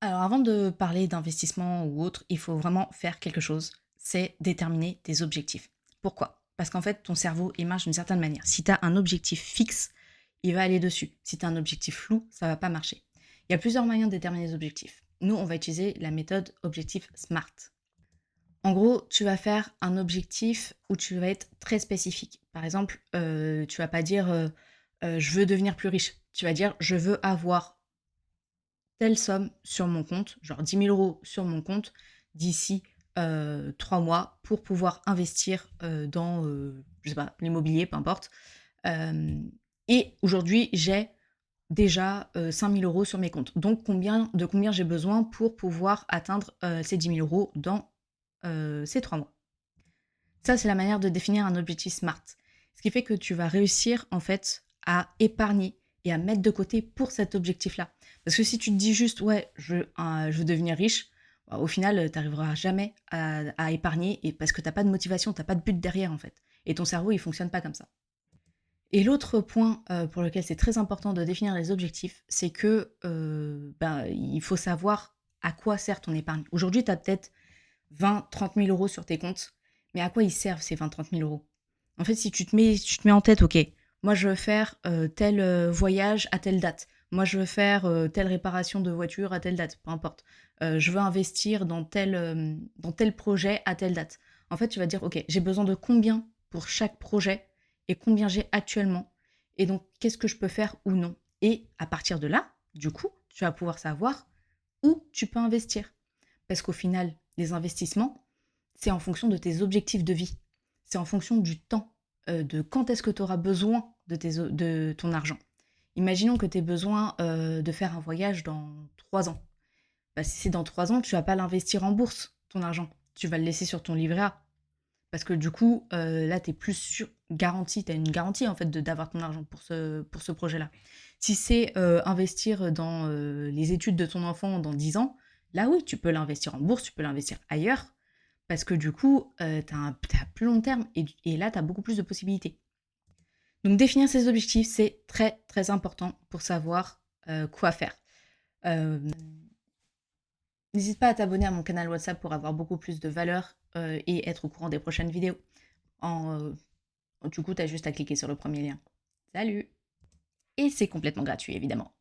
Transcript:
Alors avant de parler d'investissement ou autre, il faut vraiment faire quelque chose, c'est déterminer tes objectifs. Pourquoi? Parce qu'en fait, ton cerveau, il marche d'une certaine manière. Si tu as un objectif fixe, il va aller dessus. Si tu as un objectif flou, ça va pas marcher. Il y a plusieurs moyens de déterminer les objectifs. Nous, on va utiliser la méthode objectif SMART. En gros, tu vas faire un objectif où tu vas être très spécifique. Par exemple, tu vas pas dire je veux devenir plus riche. Tu vas dire je veux avoir telle somme sur mon compte, genre 10 000 € sur mon compte d'ici 3 mois pour pouvoir investir dans, je sais pas, l'immobilier, peu importe. Euh, et aujourd'hui, j'ai déjà 5 000 € sur mes comptes. Donc, combien j'ai besoin pour pouvoir atteindre ces 10 000 € dans ces 3 mois. Ça, c'est la manière de définir un objectif SMART. Ce qui fait que tu vas réussir, en fait, à épargner et à mettre de côté pour cet objectif-là. Parce que si tu te dis juste, ouais, je veux devenir riche, bah, au final, tu n'arriveras jamais à épargner et parce que tu n'as pas de motivation, tu n'as pas de but derrière, en fait. Et ton cerveau, il fonctionne pas comme ça. Et l'autre point pour lequel c'est très important de définir les objectifs, c'est que ben, il faut savoir à quoi sert ton épargne. Aujourd'hui, tu as peut-être 20 000 – 30 000 € sur tes comptes, mais à quoi ils servent ces 20 – 30 000 €? En fait, si tu te mets en tête, ok, moi je veux faire tel voyage à telle date, moi je veux faire telle réparation de voiture à telle date, peu importe. Je veux investir dans tel projet à telle date. En fait, tu vas dire, ok, j'ai besoin de combien pour chaque projet et combien j'ai actuellement, et donc qu'est-ce que je peux faire ou non. Et à partir de là, du coup, tu vas pouvoir savoir où tu peux investir. Parce qu'au final, les investissements, c'est en fonction de tes objectifs de vie. C'est en fonction du temps, de quand est-ce que tu auras besoin de ton argent. Imaginons que tu aies besoin de faire un voyage dans 3 ans. Bah, si c'est dans 3 ans, tu vas pas l'investir en bourse, ton argent. Tu vas le laisser sur ton livret A. Parce que du coup, là, tu es plus sûr, garanti, tu as une garantie en fait d'avoir ton argent pour ce projet-là. Si c'est investir dans les études de ton enfant dans 10 ans, là oui, tu peux l'investir en bourse, tu peux l'investir ailleurs, parce que du coup, t'as plus long terme et là, tu as beaucoup plus de possibilités. Donc définir ses objectifs, c'est très très important pour savoir quoi faire. Euh, N'hésite pas à t'abonner à mon canal WhatsApp pour avoir beaucoup plus de valeur et être au courant des prochaines vidéos. En, du coup, tu as juste à cliquer sur le premier lien. Salut! Et c'est complètement gratuit, évidemment.